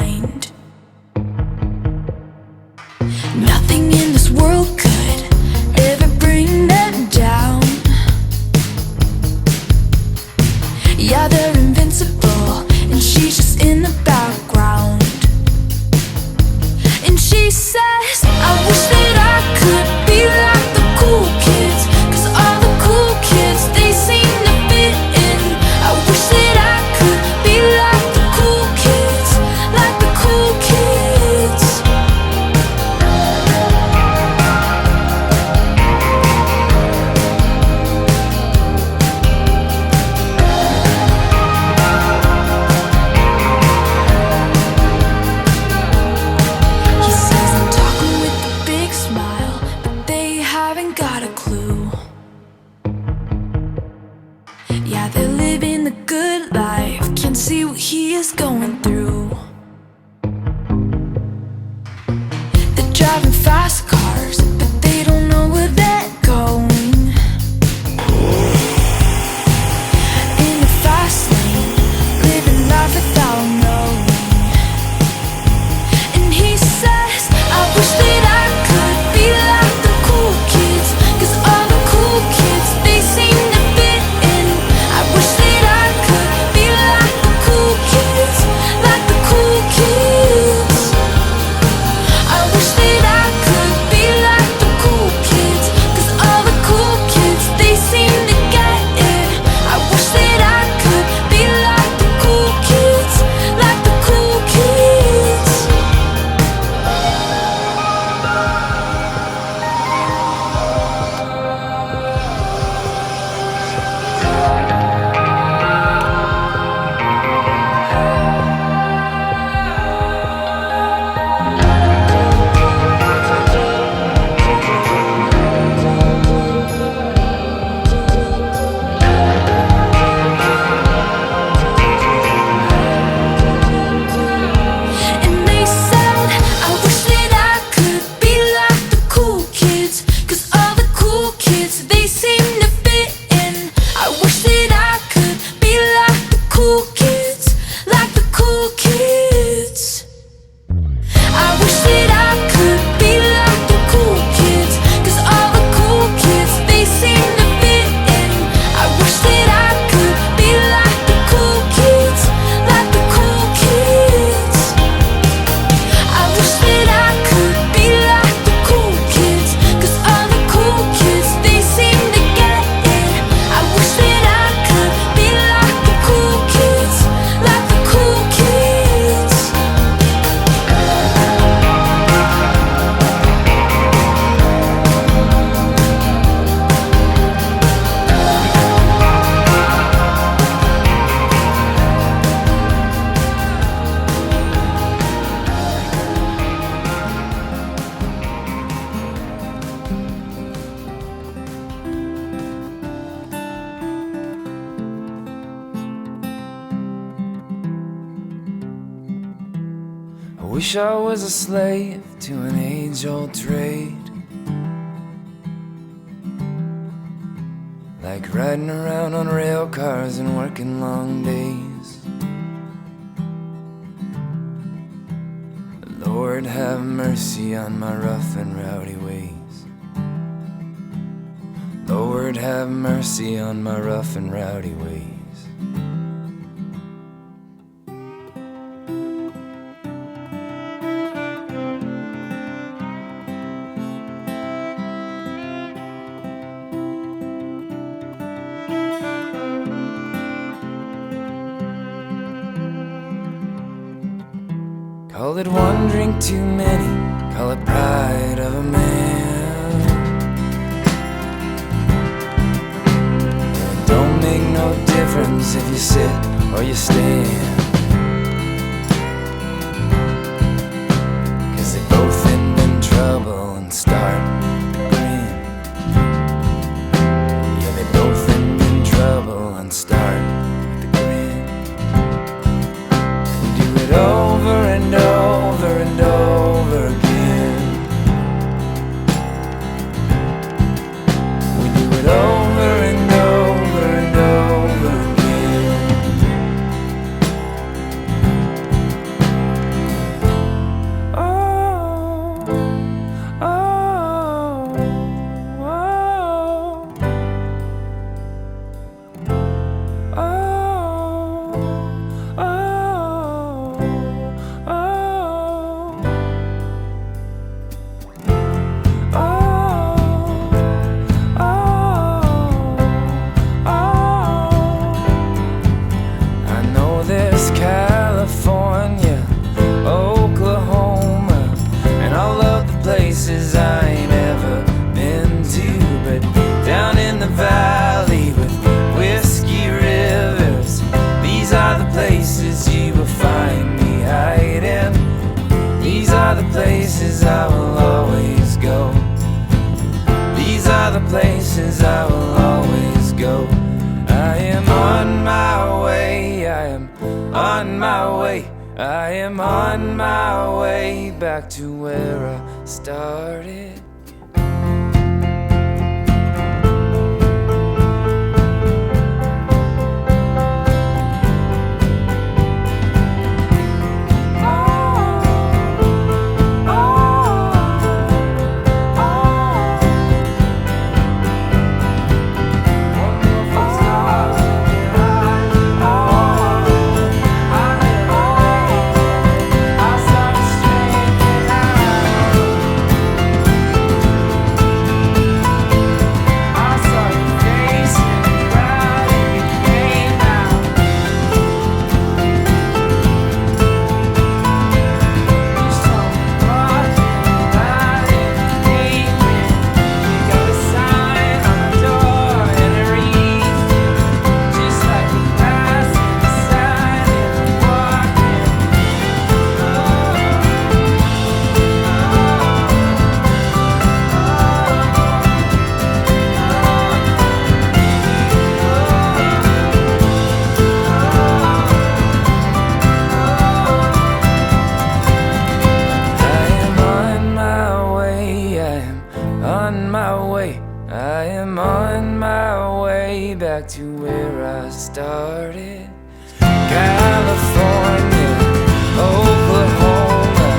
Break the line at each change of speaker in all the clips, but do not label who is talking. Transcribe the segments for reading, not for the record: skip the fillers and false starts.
mind. Nothing in this world could ever bring them down. Yeah, they're invincible, and she's just in the background. And she says, I wish that I could be like the cool kids, 'cause all the cool kids, they seem to fit in. I wish that I could be like the cool kids, like the cool kids. He says I'm talking with a big smile, but they haven't got a clue. Yeah, they're living the good life, can't see what he is going through. They're driving fast cars, but they don't know where they're going. In the fast lane, living life without knowing. And he says, I wish that I could be like the cool kids, 'cause all the cool kids, they seem to fit in. I wish that I could be like the cool kids, like the cool kids. I wish that I could be like the cool kids, 'cause all the cool kids, they seem to get it. I wish that I could be like the cool kids, like the cool kids. And they said, I wish that I could be like the cool kids, 'cause all the cool kids, they seem to fit in. I wish that I could be like the cool kids, like the cool kids. I wish that I could be like the cool kids, 'cause all the cool kids, they seem to fit in. I wish that I could be like the cool kids, like the cool kids. I wish that I could be like the cool kids, 'cause all the cool kids, they seem to get it. I wish that I could be like the cool kids, like the cool kids.
I wish I was a slave to an age-old trade, like riding around on rail cars and working long days. Lord, have mercy on my rough and rowdy ways. Lord, have mercy on my rough and rowdy ways. Call it one drink too many, call it pride of a man. It don't make no difference if you sit or you stand, 'cause they both end in trouble and start to grin. Yeah, they both end in trouble and start to grin. We do it over and over and over again. We do it over and over and over again. places I will always go. These are the places I will always go. I am on my way, I am on my way, I am on my way back to where I started. I am on my way back to where I started. California, Oklahoma,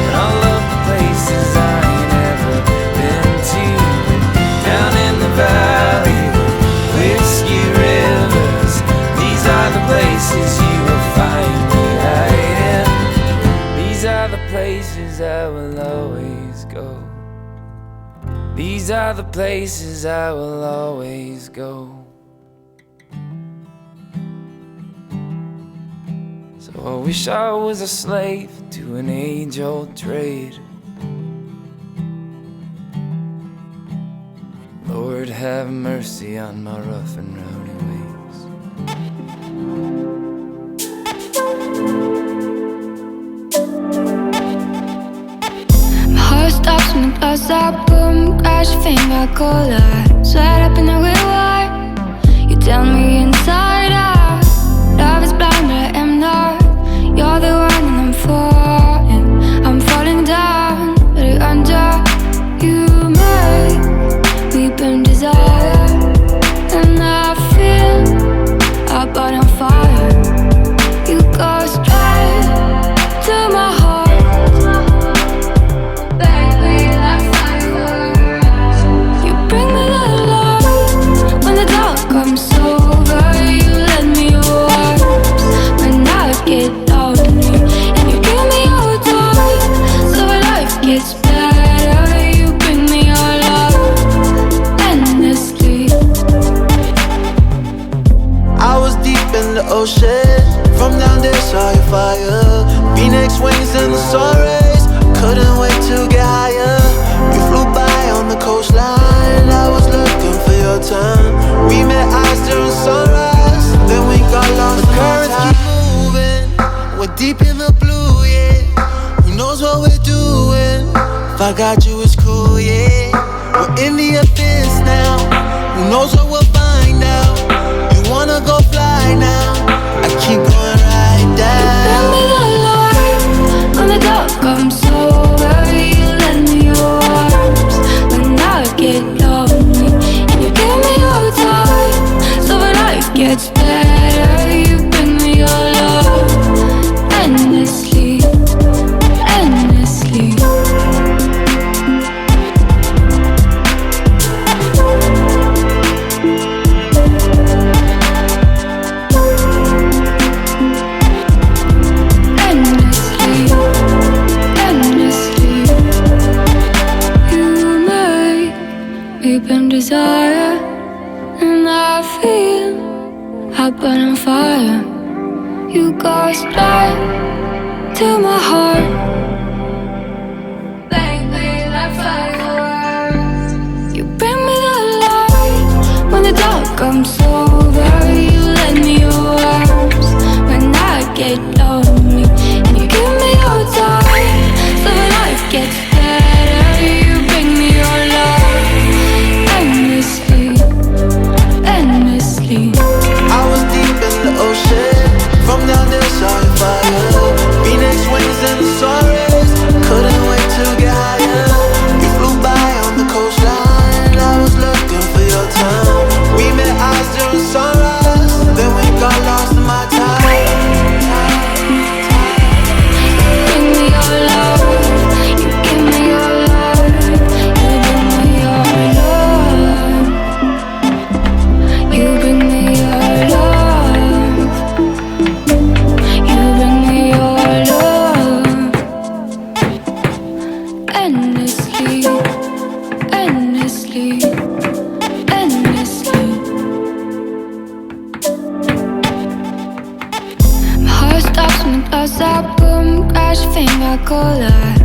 and all of the places I ain't ever been to. Down in the valley, whiskey rivers, these are the places you will find me hiding. These are the places I will always go. These are the places I will always go. So I wish I was a slave to an age-old trade. Lord, have mercy on my rough and rowdy ways.
My heart stops when the glass I boom, crash your finger collide. Sweat up in the rewind. You tell me inside out, love is blind but I am not. You're the one and I'm falling down. But I under you make me burn desire, and I feel our body on fire. You go straight to my heart, baby, like fireworks. You bring me the light when the dark comes over. You let me warm when I get lonely, and you give me your time so life gets better. You bring me your love endlessly.
I was deep in the ocean, from down there saw your fire. Phoenix wings and the sun rays, couldn't wait to get higher. You flew by on the coastline, I was looking for your time. We met eyes during sunrise, then we got lost. The currents keep moving, we're deep in the blue, yeah. Who knows what we're doing? If I got you, it's cool, yeah. We're in the abyss now, who knows what we'll find out? You wanna go fly now, I keep going right
Bring
down.
me the light when the dark comes over. You lend me your arms when I get lonely, and you give me your time so that life gets better. You bring me your love endlessly, endlessly. Coca-Cola.